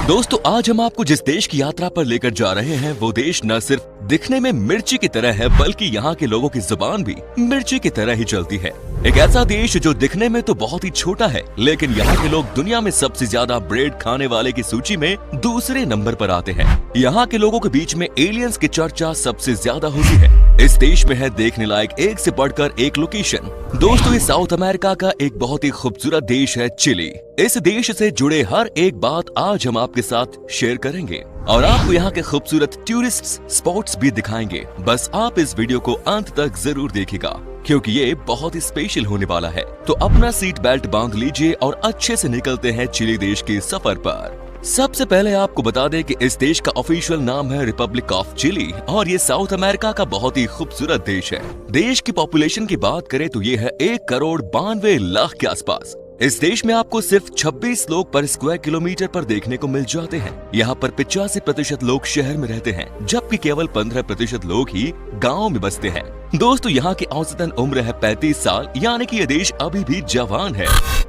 दोस्तों आज हम आपको जिस देश की यात्रा पर लेकर जा रहे हैं वो देश न सिर्फ दिखने में मिर्ची की तरह है बल्कि यहाँ के लोगों की जुबान भी मिर्ची की तरह ही चलती है। एक ऐसा देश जो दिखने में तो बहुत ही छोटा है लेकिन यहाँ के लोग दुनिया में सबसे ज्यादा ब्रेड खाने वाले की सूची में दूसरे नंबर पर आते हैं। यहाँ के लोगों के बीच में एलियंस की चर्चा सबसे ज्यादा होती है। इस देश में है देखने लायक एक से बढ़कर एक लोकेशन। दोस्तों ये साउथ अमेरिका का एक बहुत ही खूबसूरत देश है चिली। इस देश से जुड़े हर एक बात आज हम आपके साथ शेयर करेंगे और आपको यहाँ के खूबसूरत टूरिस्ट स्पॉट्स भी दिखाएंगे। बस आप इस वीडियो को अंत तक जरूर देखिएगा क्योंकि ये बहुत ही स्पेशल होने वाला है। तो अपना सीट बेल्ट बांध लीजिए और अच्छे से निकलते हैं चिली देश के सफर पर। सबसे पहले आपको बता दें कि इस देश का ऑफिशियल नाम है रिपब्लिक ऑफ चिली और ये साउथ अमेरिका का बहुत ही खूबसूरत देश है। देश की पॉपुलेशन की बात करें तो ये है 1,92,00,000 के आसपास। इस देश में आपको सिर्फ 26 लोग पर स्क्वायर किलोमीटर पर देखने को मिल जाते हैं। यहाँ पर 85% लोग शहर में रहते हैं जबकि केवल 15% लोग ही गाँव में बसते हैं। दोस्तों यहाँ की औसतन उम्र है 35 साल यानी कि यह देश अभी भी जवान है।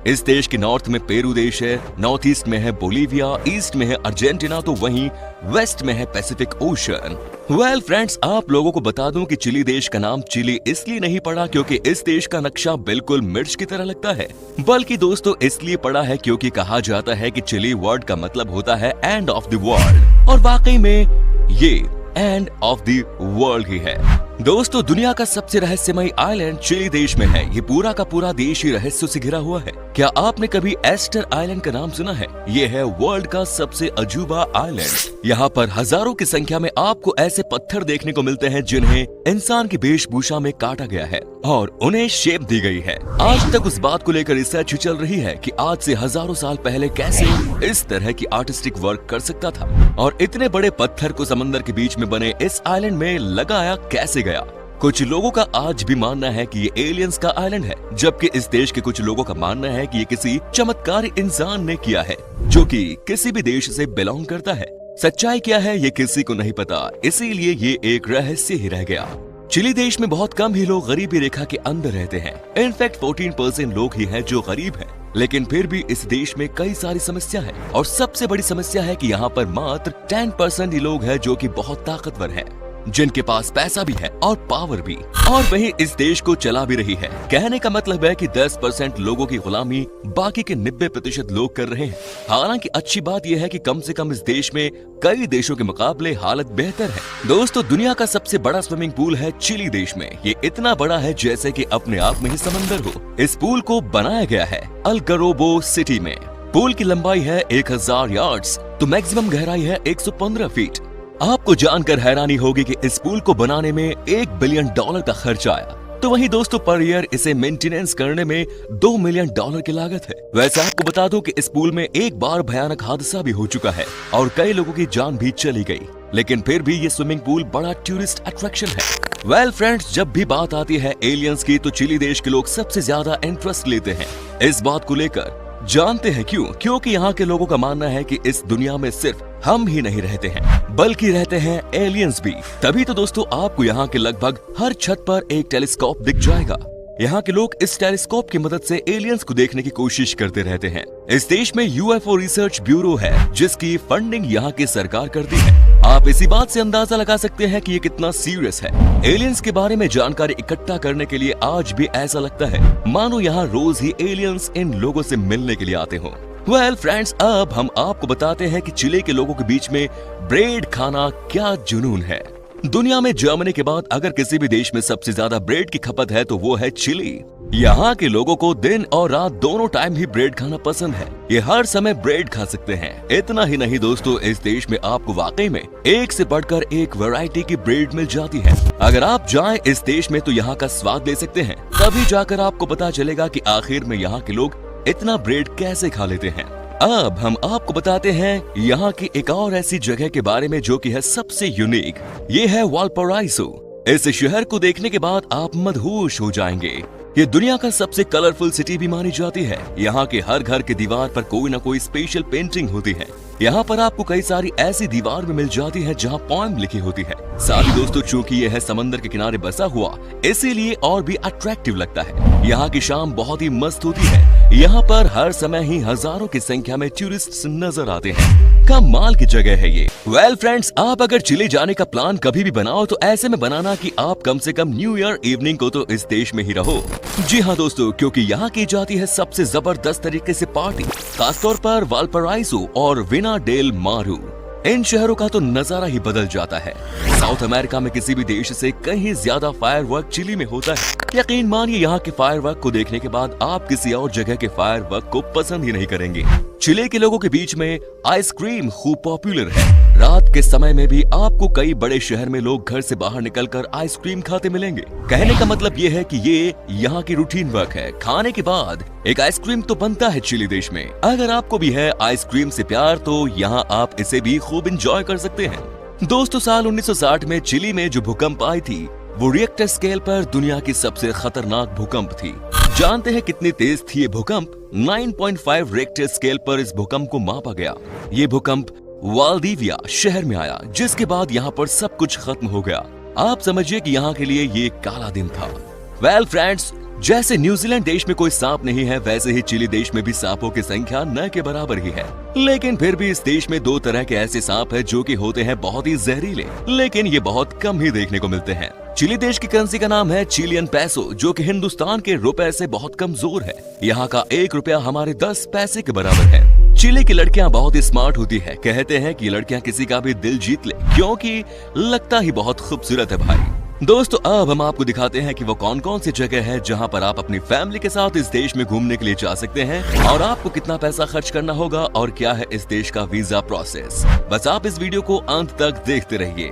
इस देश के नॉर्थ में पेरू देश है, नॉर्थ ईस्ट में है बोलीविया, ईस्ट में है अर्जेंटीना तो वहीं वेस्ट में है पैसिफिक ओशन। वेल फ्रेंड्स, आप लोगों को बता दूं कि चिली देश का नाम चिली इसलिए नहीं पड़ा क्योंकि इस देश का नक्शा बिल्कुल मिर्च की तरह लगता है, बल्कि दोस्तों इसलिए पड़ा है क्योंकि कहा जाता है कि चिली वर्ड का मतलब होता है एंड ऑफ द वर्ल्ड और वाकई में ये एंड ऑफ द वर्ल्ड ही है। दोस्तों दुनिया का सबसे रहस्यमयी आइलैंड चिली देश में है। ये पूरा का पूरा देश ही रहस्यों से घिरा हुआ है। क्या आपने कभी एस्टर आइलैंड का नाम सुना है? ये है वर्ल्ड का सबसे अजूबा आइलैंड। यहाँ पर हजारों की संख्या में आपको ऐसे पत्थर देखने को मिलते हैं जिन्हें इंसान की वेशभूषा में काटा गया है और उन्हें शेप दी गई है। आज तक उस बात को लेकर रिसर्च चल रही है कि आज से हजारों साल पहले कैसे इस तरह की आर्टिस्टिक वर्क कर सकता था और इतने बड़े पत्थर को समंदर के बीच में बने इस आइलैंड में लगाया कैसे गया। कुछ लोगों का आज भी मानना है कि ये एलियंस का आइलैंड है जबकि इस देश के कुछ लोगों का मानना है कि ये किसी चमत्कारी इंसान ने किया है जो कि किसी भी देश से बिलोंग करता है। सच्चाई क्या है ये किसी को नहीं पता, इसीलिए ये एक रहस्य ही रह गया। चिली देश में बहुत कम ही लोग गरीबी रेखा के अंदर रहते हैं। इनफैक्ट 14% लोग ही हैं जो गरीब हैं। लेकिन फिर भी इस देश में कई सारी समस्या है और सबसे बड़ी समस्या है कि यहाँ पर मात्र 10% ही लोग हैं जो कि बहुत ताकतवर हैं, जिनके पास पैसा भी है और पावर भी, और वही इस देश को चला भी रही है। कहने का मतलब है कि 10% लोगों की गुलामी बाकी के 90% लोग कर रहे हैं। हालांकि अच्छी बात यह है कि कम से कम इस देश में कई देशों के मुकाबले हालत बेहतर है। दोस्तों दुनिया का सबसे बड़ा स्विमिंग पूल है चिली देश में। ये इतना बड़ा है जैसे कि अपने आप में ही समंदर हो। इस पूल को बनाया गया है अल्गारोबो सिटी में। पूल की लंबाई है 1000 यार्ड्स तो मैक्सिमम गहराई है 115 फीट। आपको जानकर हैरानी होगी कि इस पूल को बनाने में $1 बिलियन का खर्च आया। तो वहीं दोस्तों पर ईयर इसे मेंटेनेंस करने में $2 मिलियन की लागत है। वैसे आपको बता दूं कि इस पूल में एक बार भयानक हादसा भी हो चुका है और कई लोगों की जान भी चली गई, लेकिन फिर भी ये स्विमिंग पूल बड़ा टूरिस्ट अट्रैक्शन है। वेल फ्रेंड्स, जब भी बात आती है एलियंस की तो चिली देश के लोग सबसे ज्यादा इंटरेस्ट लेते हैं इस बात को लेकर। जानते हैं क्यों? क्योंकि यहाँ के लोगों का मानना है कि इस दुनिया में सिर्फ हम ही नहीं रहते हैं बल्कि रहते हैं एलियंस भी। तभी तो दोस्तों आपको यहाँ के लगभग हर छत पर एक टेलीस्कोप दिख जाएगा। यहाँ के लोग इस टेलीस्कोप की मदद से एलियंस को देखने की कोशिश करते रहते हैं। इस देश में यूएफओ रिसर्च ब्यूरो है जिसकी फंडिंग यहाँ की सरकार करती है। आप इसी बात से अंदाजा लगा सकते हैं कि ये कितना सीरियस है। एलियंस के बारे में जानकारी इकट्ठा करने के लिए आज भी ऐसा लगता है मानो यहाँ रोज ही एलियंस इन लोगों से मिलने के लिए आते हों। वेल फ्रेंड्स, अब हम आपको बताते हैं कि चिली के लोगों के बीच में ब्रेड खाना क्या जुनून है। दुनिया में जर्मनी के बाद अगर किसी भी देश में सबसे ज्यादा ब्रेड की खपत है तो वो है चिली। यहाँ के लोगों को दिन और रात दोनों टाइम ही ब्रेड खाना पसंद है। ये हर समय ब्रेड खा सकते हैं। इतना ही नहीं दोस्तों, इस देश में आपको वाकई में एक से बढ़कर एक वैरायटी की ब्रेड मिल जाती है। अगर आप जाएं इस देश में तो यहाँ का स्वाद ले सकते हैं, तभी जाकर आपको पता चलेगा कि आखिर में यहाँ के लोग इतना ब्रेड कैसे खा लेते हैं। अब हम आपको बताते हैं यहाँ की एक और ऐसी जगह के बारे में जो कि है सबसे यूनिक। ये है वालपराइसो। इस शहर को देखने के बाद आप मदहोश हो जाएंगे। ये दुनिया का सबसे कलरफुल सिटी भी मानी जाती है। यहाँ के हर घर के दीवार पर कोई ना कोई स्पेशल पेंटिंग होती है। यहाँ पर आपको कई सारी ऐसी दीवार भी मिल जाती है जहाँ पोएम लिखी होती है। साथ ही दोस्तों, चूंकि यह है समंदर के किनारे बसा हुआ, इसीलिए और भी अट्रैक्टिव लगता है। यहाँ की शाम बहुत ही मस्त होती है। यहाँ पर हर समय ही हजारों की संख्या में टूरिस्ट नजर आते हैं। कमाल की जगह है ये। वेल फ्रेंड्स, आप अगर चिली जाने का प्लान कभी भी बनाओ तो ऐसे में बनाना कि आप कम से कम न्यू ईयर इवनिंग को तो इस देश में ही रहो। जी हाँ दोस्तों, क्योंकि यहाँ की जाती है सबसे जबरदस्त तरीके से पार्टी, खासतौर पर वालपराइसो और विना डेल मारू। इन शहरों का तो नजारा ही बदल जाता है। साउथ अमेरिका में किसी भी देश से कहीं ज्यादा फायरवर्क चिली में होता है। यकीन मानिए, यहाँ के फायरवर्क को देखने के बाद आप किसी और जगह के फायरवर्क को पसंद ही नहीं करेंगे। चिली के लोगों के बीच में आइसक्रीम खूब पॉपुलर है। रात के समय में भी आपको कई बड़े शहर में लोग घर से बाहर निकलकर आइसक्रीम खाते मिलेंगे। कहने का मतलब ये है कि ये यहाँ की रूटीन वर्क है। खाने के बाद एक आइसक्रीम तो बनता है चिली देश में। अगर आपको भी है आइसक्रीम से प्यार तो यहाँ आप इसे भी खूब एंजॉय कर सकते हैं। दोस्तों, साल 1960 में चिली में जो भूकंप आई थी वो रिएक्टर स्केल पर दुनिया की सबसे खतरनाक भूकंप थी। जानते हैं कितनी तेज थी ये भूकंप? 9.5 रिएक्टर स्केल पर इस भूकंप को मापा गया। ये भूकंप वाल्दिविया शहर में आया, जिसके बाद यहाँ पर सब कुछ खत्म हो गया। आप समझिए कि यहाँ के लिए ये काला दिन था। वेल फ्रेंड्स, जैसे न्यूजीलैंड देश में कोई सांप नहीं है, वैसे ही चिली देश में भी सांपों की संख्या न के बराबर ही है। लेकिन फिर भी इस देश में दो तरह के ऐसे सांप हैं जो कि होते हैं बहुत ही जहरीले, लेकिन ये बहुत कम ही देखने को मिलते हैं। चिली देश की करेंसी का नाम है चिलियन पैसो, जो कि हिंदुस्तान के रुपए से बहुत कमजोर है। यहाँ का 1 रुपया हमारे 10 पैसे के बराबर है। चिली की लड़कियां बहुत ही स्मार्ट होती है। कहते हैं कि लड़कियां किसी का भी दिल जीत ले, क्योंकि लगता ही बहुत खूबसूरत है भाई। दोस्तों, अब हम आपको दिखाते हैं कि वो कौन कौन सी जगह है जहां पर आप अपनी फैमिली के साथ इस देश में घूमने के लिए जा सकते हैं, और आपको कितना पैसा खर्च करना होगा और क्या है इस देश का वीजा प्रोसेस। बस आप इस वीडियो को अंत तक देखते रहिए।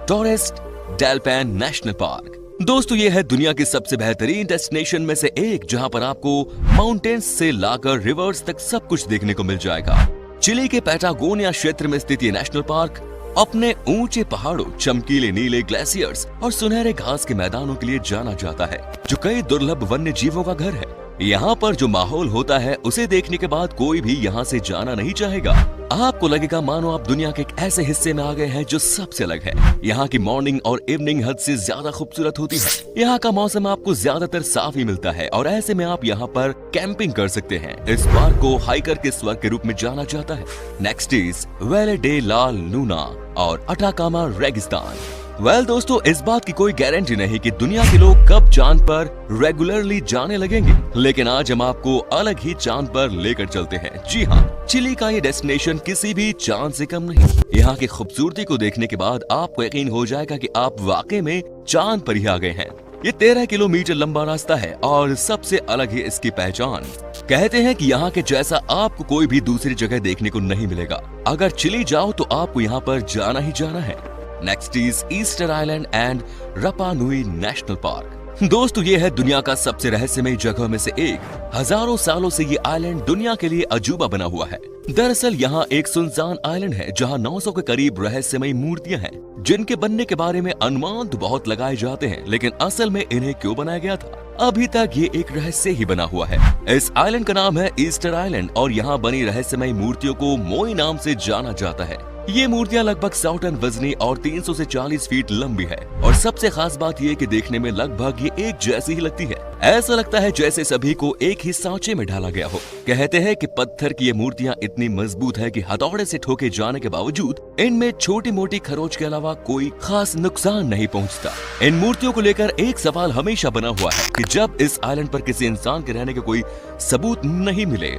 टोरेस्ट डेल पैन नेशनल पार्क। दोस्तों, ये है दुनिया की सबसे बेहतरीन डेस्टिनेशन में से एक, जहां पर आपको माउंटेन्स से लाकर रिवर्स तक सब कुछ देखने को मिल जाएगा। चिली के पैटागोनिया क्षेत्र में स्थित ये नेशनल पार्क अपने ऊंचे पहाड़ों, चमकीले नीले ग्लेशियर्स और सुनहरे घास के मैदानों के लिए जाना जाता है, जो कई दुर्लभ वन्य जीवों का घर है। यहाँ पर जो माहौल होता है उसे देखने के बाद कोई भी यहाँ से जाना नहीं चाहेगा। आपको लगेगा मानो आप दुनिया के एक ऐसे हिस्से में आ गए हैं जो सबसे अलग है। यहाँ की मॉर्निंग और इवनिंग हद से ज्यादा खूबसूरत होती है। यहाँ का मौसम आपको ज्यादातर साफ ही मिलता है और ऐसे में आप यहाँ पर कैंपिंग कर सकते हैं। इस पार्क को हाइकर के स्वर्ग के रूप में जाना जाता है। नेक्स्ट इज वेले डे ला लूना और अटाकामा रेगिस्तान। वेल दोस्तों, इस बात की कोई गारंटी नहीं कि दुनिया के लोग कब चांद पर रेगुलरली जाने लगेंगे, लेकिन आज हम आपको अलग ही चांद पर लेकर चलते हैं। जी हाँ, चिली का ये डेस्टिनेशन किसी भी चांद से कम नहीं। यहाँ की खूबसूरती को देखने के बाद आपको यकीन हो जाएगा कि आप वाकई में चांद पर ही आ गए हैं। ये 13 किलोमीटर लंबा रास्ता है और सबसे अलग है इसकी पहचान। कहते हैं कि यहाँ के जैसा आपको कोई भी दूसरी जगह देखने को नहीं मिलेगा। अगर चिली जाओ तो आपको यहाँ पर जाना ही जाना है। Next is Easter Island and Rapa Nui National Park. दोस्तों, ये है दुनिया का सबसे रहस्यमय जगह में से एक। हजारों सालों से ये आइलैंड दुनिया के लिए अजूबा बना हुआ है। दरअसल यहाँ एक सुनसान आइलैंड है जहाँ 900 के करीब रहस्यमय मूर्तियां हैं, जिनके बनने के बारे में अनुमान तो बहुत लगाए जाते हैं, लेकिन असल में इन्हें क्यों बनाया गया था अभी तक ये एक रहस्य ही बना हुआ है। इस आइलैंड का नाम है ईस्टर आइलैंड और यहाँ बनी रहस्यमय मूर्तियों को मोई नाम से जाना जाता है। ये मूर्तियां लगभग 100 टन वजनी और 300 से 40 फीट लंबी है और सबसे खास बात ये कि देखने में लगभग ये एक जैसी ही लगती है। ऐसा लगता है जैसे सभी को एक ही सांचे में ढाला गया हो। कहते हैं कि पत्थर की ये मूर्तियां इतनी मजबूत है कि हथौड़े से ठोके जाने के बावजूद इनमें छोटी मोटी खरोच के अलावा कोई खास नुकसान नहीं पहुंचता। इन मूर्तियों को लेकर एक सवाल हमेशा बना हुआ है कि जब इस आइलैंड पर किसी इंसान के रहने के कोई सबूत नहीं मिले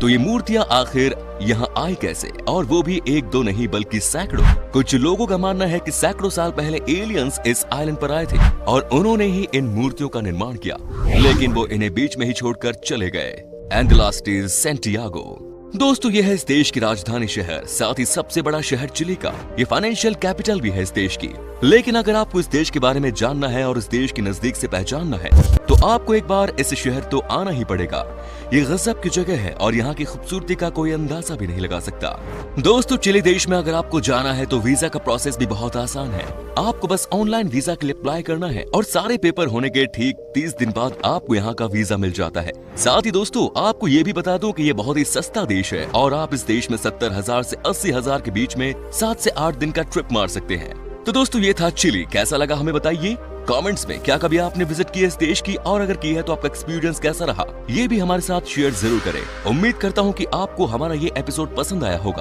तो ये मूर्तियां आखिर यहाँ आई कैसे, और वो भी एक दो नहीं बल्कि सैकड़ों। कुछ लोगों का मानना है कि सैकड़ों साल पहले एलियंस इस आइलैंड पर आए थे और उन्होंने ही इन मूर्तियों का निर्माण किया, लेकिन वो इन्हें बीच में ही छोड़कर चले गए। And the last is Santiago. दोस्तों, यह है इस देश की राजधानी शहर, साथ ही सबसे बड़ा शहर चिली का। ये फाइनेंशियल कैपिटल भी है इस देश की। लेकिन अगर आपको इस देश के बारे में जानना है और इस देश के नजदीक से पहचानना है तो आपको एक बार इस शहर तो आना ही पड़ेगा। ये गजब की जगह है और यहाँ की खूबसूरती का कोई अंदाजा भी नहीं लगा सकता। दोस्तों, चिली देश में अगर आपको जाना है तो वीजा का प्रोसेस भी बहुत आसान है। आपको बस ऑनलाइन वीजा के लिए अप्लाई करना है और सारे पेपर होने के ठीक 30 दिन बाद आपको यहाँ का वीजा मिल जाता है। साथ ही दोस्तों, आपको ये भी बता दूं कि ये बहुत ही सस्ता देश है और आप इस देश में 70,000 से 80,000 के बीच में 7 से 8 दिन का ट्रिप मार सकते हैं। तो दोस्तों, ये था चिली। कैसा लगा हमें बताइए कमेंट्स में। क्या कभी आपने विजिट की है इस देश की, और अगर की है तो आपका एक्सपीरियंस कैसा रहा ये भी हमारे साथ शेयर जरूर करें। उम्मीद करता हूँ कि आपको हमारा ये एपिसोड पसंद आया होगा।